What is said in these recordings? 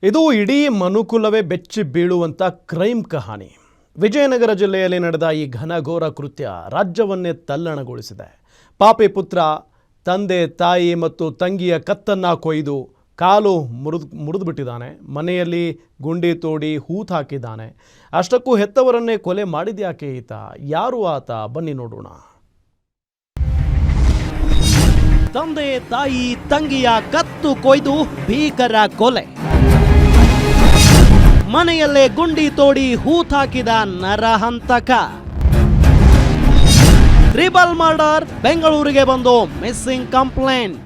ಇದು ಇಡೀ ಮನುಕುಲವೇ ಬೆಚ್ಚಿ ಬೀಳುವಂತ ಕ್ರೈಮ್ ಕಹಾನಿ. ವಿಜಯನಗರ ಜಿಲ್ಲೆಯಲ್ಲಿ ನಡೆದ ಈ ಘನಘೋರ ಕೃತ್ಯ ರಾಜ್ಯವನ್ನೇ ತಲ್ಲಣಗೊಳಿಸಿದೆ. ಪಾಪಿ ಪುತ್ರ ತಂದೆ ತಾಯಿ ಮತ್ತು ತಂಗಿಯ ಕತ್ತನ್ನ ಕೊಯ್ದು ಕಾಲು ಮುರಿದು ಬಿಟ್ಟಿದ್ದಾನೆ. ಮನೆಯಲ್ಲಿ ಗುಂಡಿ ತೋಡಿ ಹೂತು ಹಾಕಿದ್ದಾನೆ. ಅಷ್ಟಕ್ಕೂ ಹೆತ್ತವರನ್ನೇ ಕೊಲೆ ಮಾಡಿದ್ಯಾಕೆ ಈತ? ಯಾರು ಆತ? ಬನ್ನಿ ನೋಡೋಣ. ತಂದೆ ತಾಯಿ ತಂಗಿಯ ಕತ್ತು ಕೊಯ್ದು ಭೀಕರ ಕೊಲೆ. ಮನೆಯಲ್ಲೇ ಗುಂಡಿ ತೋಡಿ ಹೂತಾಕಿದ ನರಹಂತಕ. Triple murder. ಬೆಂಗಳೂರಿಗೆ ಬಂದು ಮಿಸ್ಸಿಂಗ್ ಕಂಪ್ಲೇಂಟ್.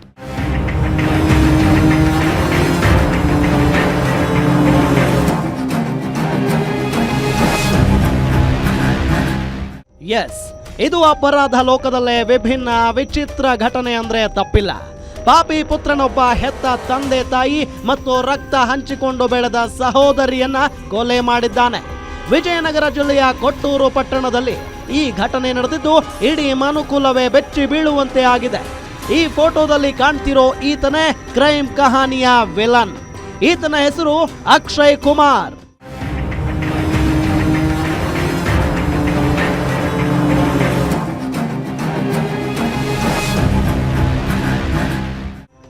ಎಸ್, ಇದು ಅಪರಾಧ ಲೋಕದಲ್ಲೇ ವಿಭಿನ್ನ ವಿಚಿತ್ರ ಘಟನೆ ಅಂದ್ರೆ ತಪ್ಪಿಲ್ಲ. ಪಾಪಿ ಪುತ್ರನೊಬ್ಬ ಹೆತ್ತ ತಂದೆ ತಾಯಿ ಮತ್ತು ರಕ್ತ ಹಂಚಿಕೊಂಡು ಬೆಳೆದ ಸಹೋದರಿಯನ್ನ ಕೊಲೆ ಮಾಡಿದ್ದಾನೆ. ವಿಜಯನಗರ ಜಿಲ್ಲೆಯ ಕೊಟ್ಟೂರು ಪಟ್ಟಣದಲ್ಲಿ ಈ ಘಟನೆ ನಡೆದಿದ್ದು ಇಡೀ ಮನುಕುಲವೇ ಬೆಚ್ಚಿ ಬೀಳುವಂತೆ ಆಗಿದೆ. ಈ ಫೋಟೋದಲ್ಲಿ ಕಾಣ್ತಿರೋ ಈತನೇ ಕ್ರೈಮ್ ಕಹಾನಿಯ ವಿಲನ್. ಈತನ ಹೆಸರು ಅಕ್ಷಯ್ ಕುಮಾರ್.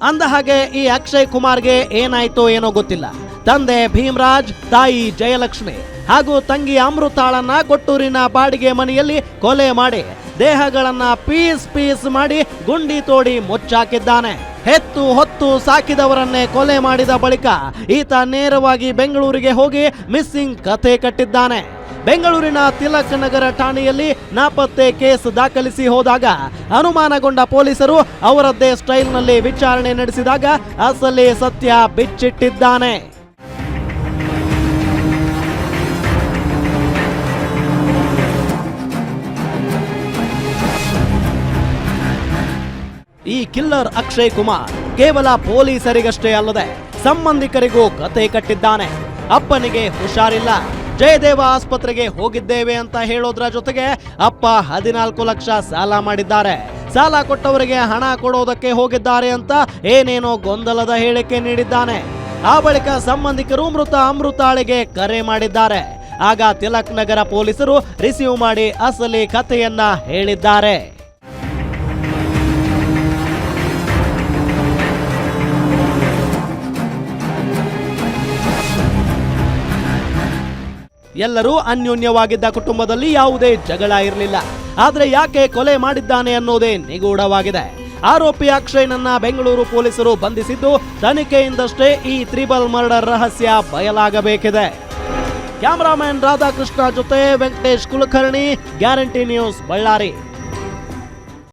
ಅಂದ ಹಾಗೆ ಈ ಅಕ್ಷಯ್ ಕುಮಾರ್ಗೆ ಏನಾಯ್ತೋ ಏನೋ ಗೊತ್ತಿಲ್ಲ. ತಂದೆ ಭೀಮರಾಜ್, ತಾಯಿ ಜಯಲಕ್ಷ್ಮಿ ಹಾಗೂ ತಂಗಿ ಅಮೃತಾಳನ್ನ ಕೊಟ್ಟೂರಿನ ಬಾಡಿಗೆ ಮನೆಯಲ್ಲಿ ಕೊಲೆ ಮಾಡಿ ದೇಹಗಳನ್ನ ಪೀಸ್ ಮಾಡಿ ಗುಂಡಿ ತೋಡಿ ಮುಚ್ಚಾಕಿದ್ದಾನೆ. ಹೆತ್ತು ಹೊತ್ತು ಸಾಕಿದವರನ್ನೇ ಕೊಲೆ ಮಾಡಿದ ಬಳಿಕ ಈತ ನೇರವಾಗಿ ಬೆಂಗಳೂರಿಗೆ ಹೋಗಿ ಮಿಸ್ಸಿಂಗ್ ಕಥೆ ಕಟ್ಟಿದ್ದಾನೆ. ಬೆಂಗಳೂರಿನ ತಿಲಕ್ ನಗರ ಠಾಣೆಯಲ್ಲಿ ನಾಪತ್ತೆ ಕೇಸ್ ದಾಖಲಿಸಿ ಹೋದಾಗ ಅನುಮಾನಗೊಂಡ ಪೊಲೀಸರು ಅವರದ್ದೇ ಸ್ಟೈಲ್ನಲ್ಲಿ ವಿಚಾರಣೆ ನಡೆಸಿದಾಗ ಅಸಲಿ ಸತ್ಯ ಬಿಚ್ಚಿಟ್ಟಿದ್ದಾನೆ. ಈ ಕಿಲ್ಲರ್ ಅಕ್ಷಯ್ ಕುಮಾರ್ ಕೇವಲ ಪೊಲೀಸರಿಗಷ್ಟೇ ಅಲ್ಲದೆ ಸಂಬಂಧಿಕರಿಗೂ ಕತೆ ಕಟ್ಟಿದ್ದಾನೆ. ಅಪ್ಪನಿಗೆ ಹುಷಾರಿಲ್ಲ, ಜಯದೇವ ಆಸ್ಪತ್ರೆಗೆ ಹೋಗಿದ್ದೇವೆ ಅಂತ ಹೇಳೋದ್ರ ಜೊತೆಗೆ ಅಪ್ಪ 14 ಲಕ್ಷ ಸಾಲ ಮಾಡಿದ್ದಾರೆ, ಸಾಲ ಕೊಟ್ಟವರಿಗೆ ಹಣ ಕೊಡೋದಕ್ಕೆ ಹೋಗಿದ್ದಾರೆ ಅಂತ ಏನೇನೋ ಗೊಂದಲದ ಹೇಳಿಕೆ ನೀಡಿದ್ದಾನೆ. ಆ ಬಳಿಕ ಸಂಬಂಧಿಕರು ಮೃತ ಅಮೃತಾಳಿಗೆ ಕರೆ ಮಾಡಿದ್ದಾರೆ. ಆಗ ತಿಲಕ್ ನಗರ ಪೊಲೀಸರು ರಿಸೀವ್ ಮಾಡಿ ಅಸಲಿ ಕಥೆಯನ್ನ ಹೇಳಿದ್ದಾರೆ. ಎಲ್ಲರೂ ಅನ್ಯೋನ್ಯವಾಗಿದ್ದ ಕುಟುಂಬದಲ್ಲಿ ಯಾವುದೇ ಜಗಳ ಇರಲಿಲ್ಲ. ಆದ್ರೆ ಯಾಕೆ ಕೊಲೆ ಮಾಡಿದ್ದಾನೆ ಅನ್ನೋದೇ ನಿಗೂಢವಾಗಿದೆ. ಆರೋಪಿ ಅಕ್ಷಯ್ನನ್ನ ಬೆಂಗಳೂರು ಪೊಲೀಸರು ಬಂಧಿಸಿದ್ದು ತನಿಖೆಯಿಂದಷ್ಟೇ ಈ ಟ್ರಿಬಲ್ ಮರ್ಡರ್ ರಹಸ್ಯ ಬಯಲಾಗಬೇಕಿದೆ. ಕ್ಯಾಮರಾಮನ್ ರಾಧಾಕೃಷ್ಣ ಜೊತೆ ವೆಂಕಟೇಶ್ ಕುಲಕರ್ಣಿ, ಗ್ಯಾರಂಟಿ ನ್ಯೂಸ್, ಬಳ್ಳಾರಿ.